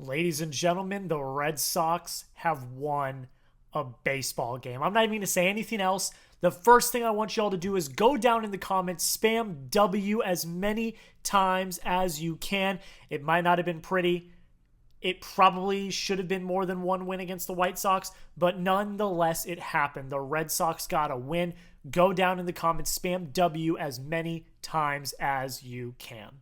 Ladies and gentlemen, the Red Sox have won a baseball game. I'm not even going to say anything else. The first thing I want y'all to do is go down in the comments, spam W as many times as you can. It might not have been pretty. It probably should have been more than one win against the White Sox, but nonetheless, it happened. The Red Sox got a win. Go down in the comments, spam W as many times as you can.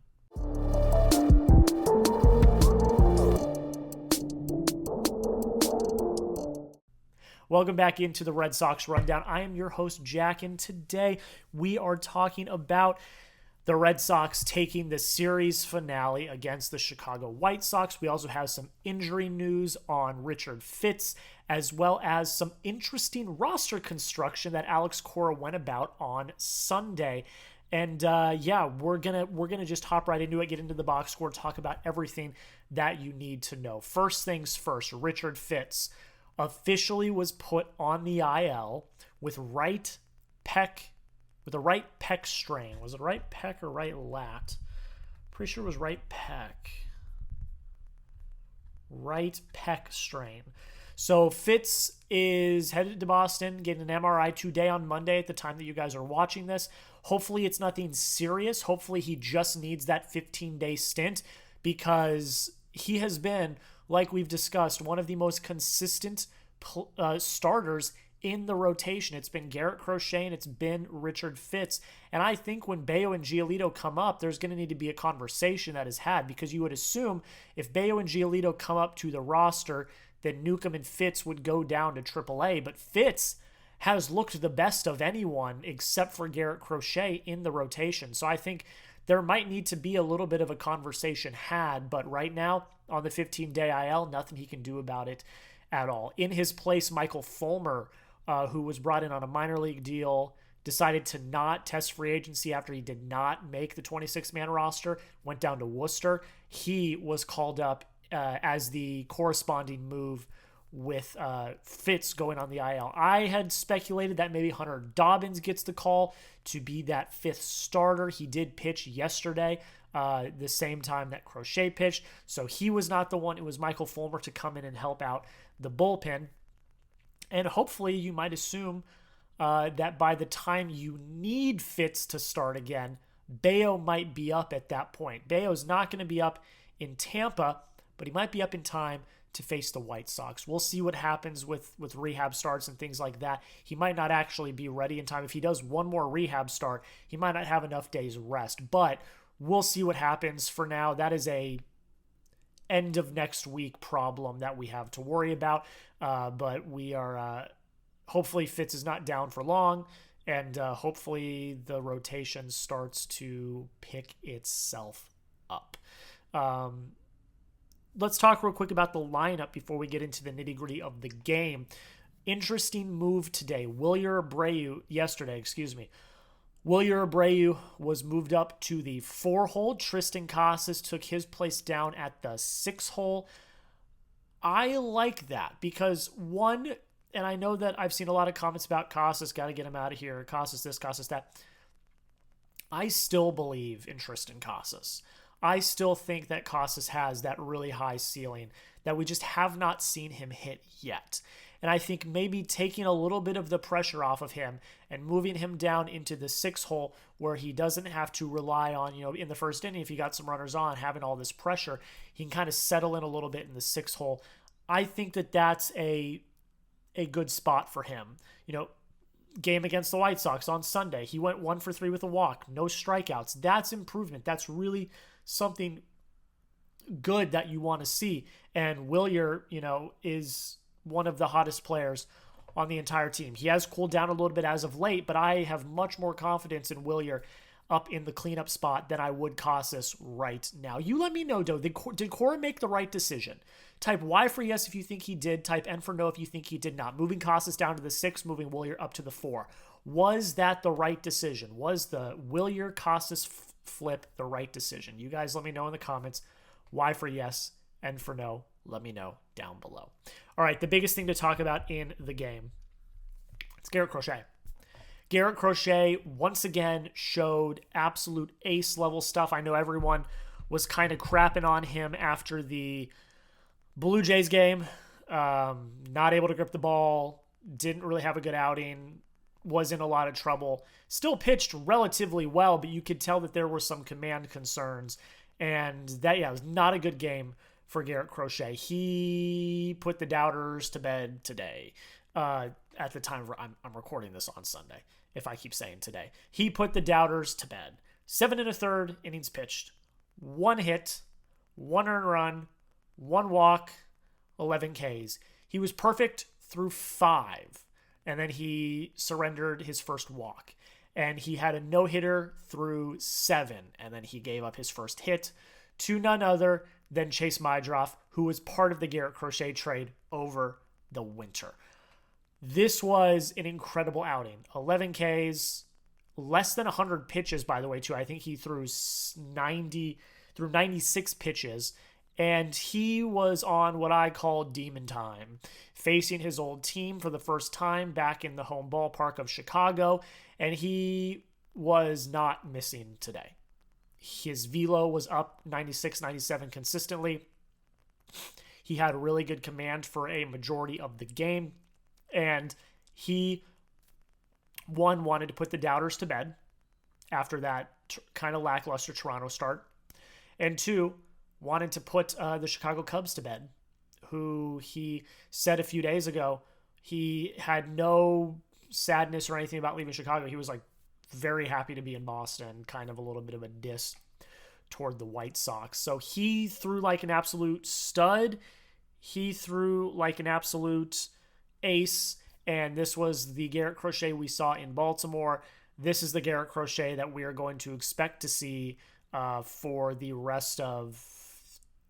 Welcome back into the Red Sox Rundown. I am your host, Jack, and today we are talking about the Red Sox taking the series finale against the Chicago White Sox. We also have some injury news on Richard Fitts, as well as some interesting roster construction that Alex Cora went about on Sunday. And we're gonna just hop right into it, get into the box score, talk about everything that you need to know. First things first, Richard Fitts officially was put on the IL with a right pec strain. Was it right pec or right lat? Pretty sure it was right pec. Right pec strain. So Fitz is headed to Boston, getting an MRI today on Monday at the time that you guys are watching this. Hopefully it's nothing serious. Hopefully he just needs that 15-day stint, because he has been, like we've discussed, one of the most consistent starters in the rotation. It's been Garrett Crochet and it's been Richard Fitts. And I think when Bello and Giolito come up, there's going to need to be a conversation that is had, because you would assume if Bello and Giolito come up to the roster, then Newcomb and Fitts would go down to AAA. But Fitts has looked the best of anyone except for Garrett Crochet in the rotation. So I think there might need to be a little bit of a conversation had, but right now on the 15-day IL, nothing he can do about it at all. In his place, Michael Fulmer, who was brought in on a minor league deal, decided to not test free agency after he did not make the 26-man roster, went down to Worcester. He was called up as the corresponding move with Fitts going on the IL. I had speculated that maybe Hunter Dobbins gets the call to be that fifth starter. He did pitch yesterday, the same time that Crochet pitched, so he was not the one. It was Michael Fulmer to come in and help out the bullpen. And hopefully you might assume that by the time you need Fitts to start again, Bello might be up at that point. Bello's not going to be up in Tampa, but he might be up in time to face the White Sox. We'll see what happens with rehab starts and things like that. He might not actually be ready in time. If he does one more rehab start, he might not have enough days rest, but we'll see what happens. For now, that is a end of next week problem that we have to worry about. But we are, hopefully Fitz is not down for long, and hopefully the rotation starts to pick itself up. Let's talk real quick about the lineup before we get into the nitty-gritty of the game. Interesting move today. Wilyer Abreu was moved up to the 4-hole. Triston Casas took his place down at the 6-hole. I like that because, one, and I know that I've seen a lot of comments about Casas, got to get him out of here, Casas this, Casas that. I still believe in Triston Casas. I still think that Casas has that really high ceiling that we just have not seen him hit yet. And I think maybe taking a little bit of the pressure off of him and moving him down into the 6-hole where he doesn't have to rely on, in the first inning, if he got some runners on, having all this pressure, he can kind of settle in a little bit in the 6-hole. I think that that's a good spot for him. Game against the White Sox on Sunday, he went 1 for 3 with a walk, no strikeouts. That's improvement. That's really something good that you want to see. And Wilyer, is one of the hottest players on the entire team. He has cooled down a little bit as of late, but I have much more confidence in Wilyer up in the cleanup spot than I would Casas right now. You let me know, though. Did Cora make the right decision? Type Y for yes if you think he did. Type N for no if you think he did not. Moving Casas down to the 6, moving Wilyer up to the 4. Was that the right decision? Was the Wilyer Casas flip the right decision? You guys let me know in the comments. Y for yes, N for no. Let me know down below. All right, the biggest thing to talk about in the game, it's Garrett Crochet. Garrett Crochet once again showed absolute ace level stuff. I know everyone was kind of crapping on him after the Blue Jays game, not able to grip the ball, didn't really have a good outing, was in a lot of trouble. Still pitched relatively well, but you could tell that there were some command concerns. And that, it was not a good game for Garrett Crochet. He put the doubters to bed today. At the time I'm recording this on Sunday, if I keep saying today. He put the doubters to bed. 7 1/3 innings pitched. 1 hit, 1 earned run, 1 walk, 11 Ks. He was perfect through 5. And then he surrendered his first walk. And he had a no-hitter through 7. And then he gave up his first hit to none other than Chase Meidroth, who was part of the Garrett Crochet trade over the winter. This was an incredible outing. 11 Ks, less than 100 pitches, by the way, too. I think he threw 96 pitches. And he was on what I call demon time, facing his old team for the first time back in the home ballpark of Chicago, and he was not missing today. His velo was up 96, 97 consistently. He had really good command for a majority of the game, and he, one, wanted to put the doubters to bed after that kind of lackluster Toronto start, and 2, wanted to put the Chicago Cubs to bed, who he said a few days ago he had no sadness or anything about leaving Chicago. He was like very happy to be in Boston, kind of a little bit of a diss toward the White Sox. So he threw like an absolute stud. He threw like an absolute ace, and this was the Garrett Crochet we saw in Baltimore. This is the Garrett Crochet that we are going to expect to see for the rest of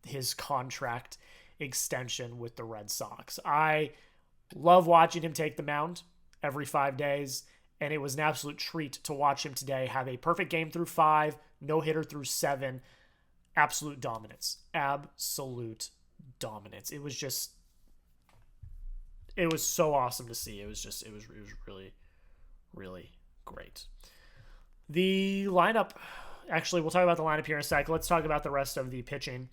his contract extension with the Red Sox. I love watching him take the mound every 5 days, and it was an absolute treat to watch him today have a perfect game through 5, no-hitter through 7, absolute dominance. Absolute dominance. It was so awesome to see. It was really, really great. The lineup, actually, we'll talk about the lineup here in a sec. Let's talk about the rest of the pitching.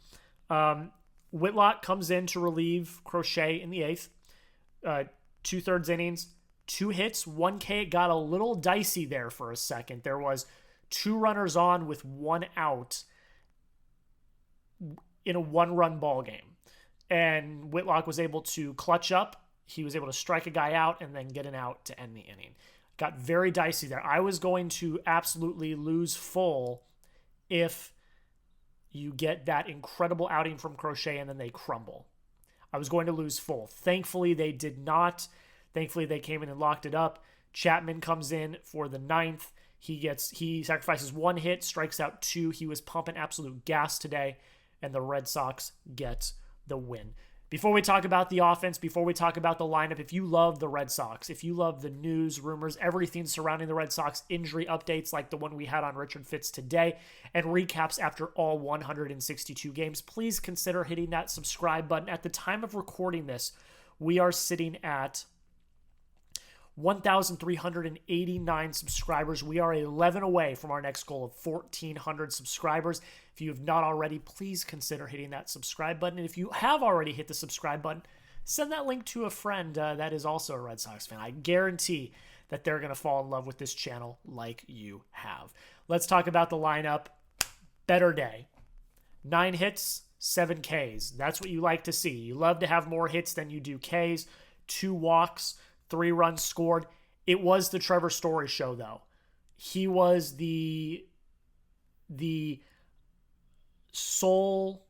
Whitlock comes in to relieve Crochet in the 8th. 2/3 innings, 2 hits, 1 K. It got a little dicey there for a second. There was 2 runners on with 1 out in a 1-run ball game. And Whitlock was able to clutch up. He was able to strike a guy out and then get an out to end the inning. Got very dicey there. I was going to absolutely lose full if you get that incredible outing from Crochet and then they crumble. I was going to lose full. Thankfully, they did not. Thankfully, they came in and locked it up. Chapman comes in for the 9th. He sacrifices 1 hit, strikes out 2. He was pumping absolute gas today, and the Red Sox get the win. Before we talk about the offense, before we talk about the lineup, if you love the Red Sox, if you love the news, rumors, everything surrounding the Red Sox, injury updates like the one we had on Richard Fitz today, and recaps after all 162 games, please consider hitting that subscribe button. At the time of recording this, we are sitting at 1,389 subscribers. We are 11 away from our next goal of 1,400 subscribers. If you have not already, please consider hitting that subscribe button. And if you have already hit the subscribe button, send that link to a friend that is also a Red Sox fan. I guarantee that they're going to fall in love with this channel like you have. Let's talk about the lineup. Better day. 9 hits, 7 Ks. That's what you like to see. You love to have more hits than you do Ks. 2 walks, 3 runs scored. It was the Trevor Story show, though. He was the sole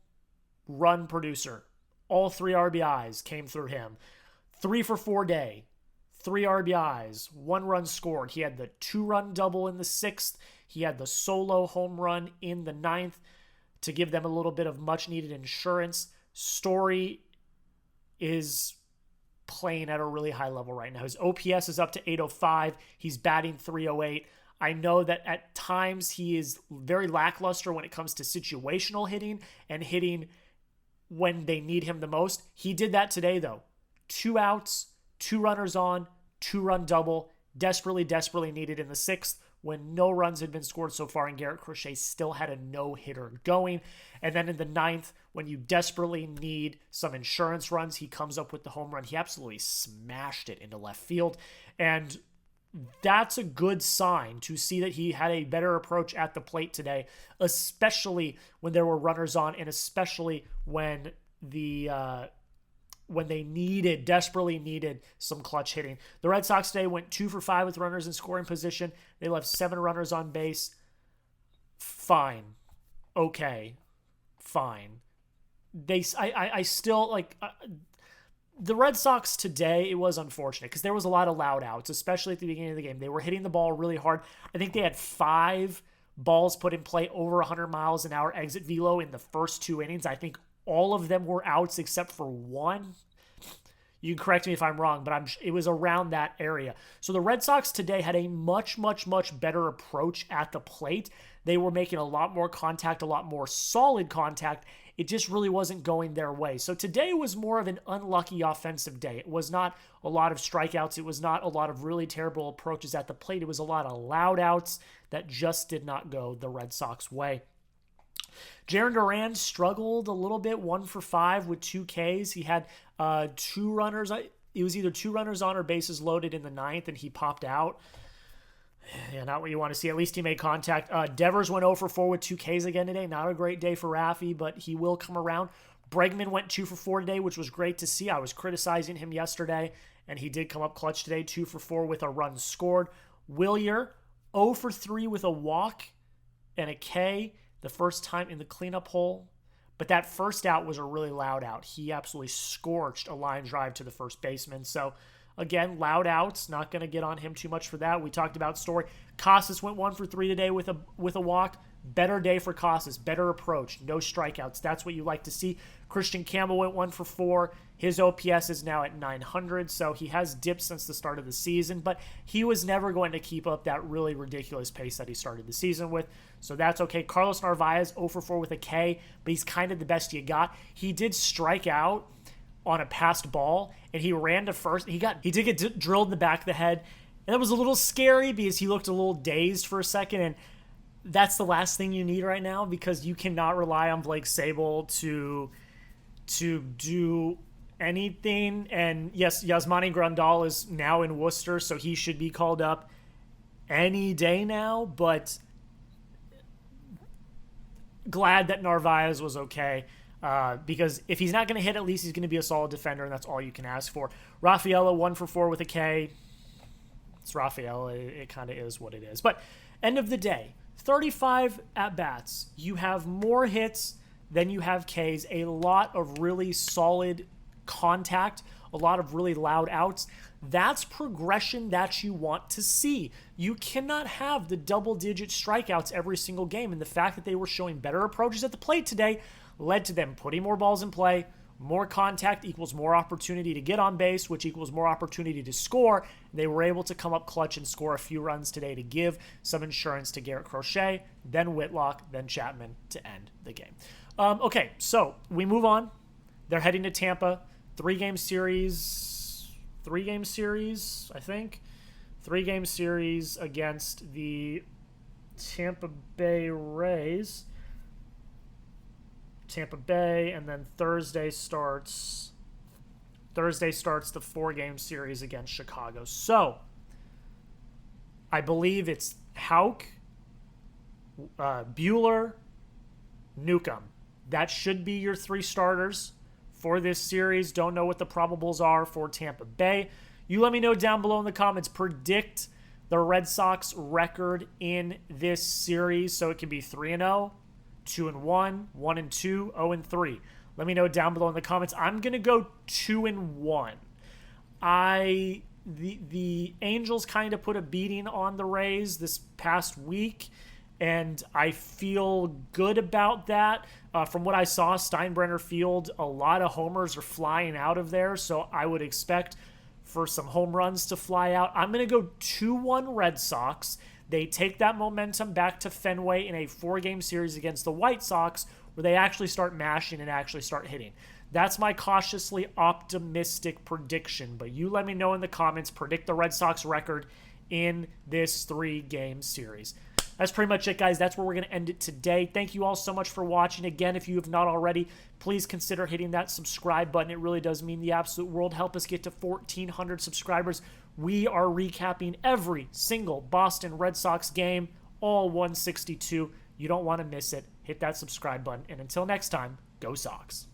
run producer. All 3 RBIs came through him. 3 for 4 day. 3 RBIs, 1 run scored. He had the 2-run double in the 6th. He had the solo home run in the 9th to give them a little bit of much-needed insurance. Story is playing at a really high level right now. His OPS is up to 805. He's batting 308. I know that at times he is very lackluster when it comes to situational hitting and hitting when they need him the most. He did that today, though. 2 outs, 2 runners on, 2-run double, desperately needed in the 6th when no runs had been scored so far and Garrett Crochet still had a no-hitter going. And then in the 9th, when you desperately need some insurance runs, he comes up with the home run. He absolutely smashed it into left field. And that's a good sign to see that he had a better approach at the plate today, especially when there were runners on and especially when they desperately needed some clutch hitting. The Red Sox today went 2 for 5 with runners in scoring position. They left 7 runners on base. Fine. Okay. Fine. I still like the Red Sox today. It was unfortunate because there was a lot of loud outs, especially at the beginning of the game. They were hitting the ball really hard. I think they had 5 balls put in play over 100 miles an hour exit velo in the first 2 innings. I think all of them were outs except for 1. You can correct me if I'm wrong, but it was around that area. So the Red Sox today had a much, much, much better approach at the plate. They were making a lot more contact, a lot more solid contact. It just really wasn't going their way. So today was more of an unlucky offensive day. It was not a lot of strikeouts. It was not a lot of really terrible approaches at the plate. It was a lot of loud outs that just did not go the Red Sox way. Jarren Duran struggled a little bit, 1 for 5 with 2 Ks. He had 2 runners. It was either 2 runners on or bases loaded in the 9th, and he popped out. Yeah, not what you want to see. At least he made contact. Devers went 0 for 4 with 2 Ks again today. Not a great day for Raffy, but he will come around. Bregman went 2 for 4 today, which was great to see. I was criticizing him yesterday, and he did come up clutch today, 2 for 4 with a run scored. Wilyer, 0 for 3 with a walk and a K. The first time in the cleanup hole. But that first out was a really loud out. He absolutely scorched a line drive to the first baseman. So, again, loud outs. Not going to get on him too much for that. We talked about Story. Casas went 1 for 3 today with a walk. Better day for Casas. Better approach. No strikeouts. That's what you like to see. Kristian Campbell went 1 for 4. His OPS is now at 900, so he has dipped since the start of the season, but he was never going to keep up that really ridiculous pace that he started the season with, so that's okay. Carlos Narvaez, 0 for 4 with a K, but he's kind of the best you got. He did strike out on a passed ball, and he ran to first. He did get drilled in the back of the head, and that was a little scary because he looked a little dazed for a second, and that's the last thing you need right now because you cannot rely on Blake Sable to do anything. And yes, Yasmani Grandal is now in Worcester, so he should be called up any day now, but glad that Narvaez was okay because if he's not going to hit, at least he's going to be a solid defender, and that's all you can ask for. Rafaela, 1 for 4 with a K. It's Rafaela. It kind of is what it is. But end of the day, 35 at-bats. You have more hits than you have Ks, a lot of really solid contact, a lot of really loud outs. That's progression that you want to see. You cannot have the double-digit strikeouts every single game, and the fact that they were showing better approaches at the plate today led to them putting more balls in play. More contact equals more opportunity to get on base, which equals more opportunity to score. They were able to come up clutch and score a few runs today to give some insurance to Garrett Crochet, then Whitlock, then Chapman to end the game. Okay, so we move on. They're heading to Tampa. 3-game series, I think. 3-game series against the Tampa Bay Rays. Tampa Bay, and then Thursday starts the 4-game series against Chicago. So, I believe it's Houck, Buehler, Newcomb. That should be your 3 starters for this series. Don't know what the probables are for Tampa Bay. You let me know down below in the comments. Predict the Red Sox record in this series. So it can be 3-0, 2-1, 1-2, 0-3. Let me know down below in the comments. I'm going to go 2-1. The Angels kind of put a beating on the Rays this past week, and I feel good about that. From what I saw, Steinbrenner Field, a lot of homers are flying out of there, so I would expect for some home runs to fly out. I'm going to go 2-1 Red Sox. They take that momentum back to Fenway in a 4-game series against the White Sox where they actually start mashing and actually start hitting. That's my cautiously optimistic prediction, but you let me know in the comments. Predict the Red Sox record in this 3-game series. That's pretty much it, guys. That's where we're going to end it today. Thank you all so much for watching. Again, if you have not already, please consider hitting that subscribe button. It really does mean the absolute world. Help us get to 1,400 subscribers. We are recapping every single Boston Red Sox game, all 162. You don't want to miss it. Hit that subscribe button. And until next time, go Sox.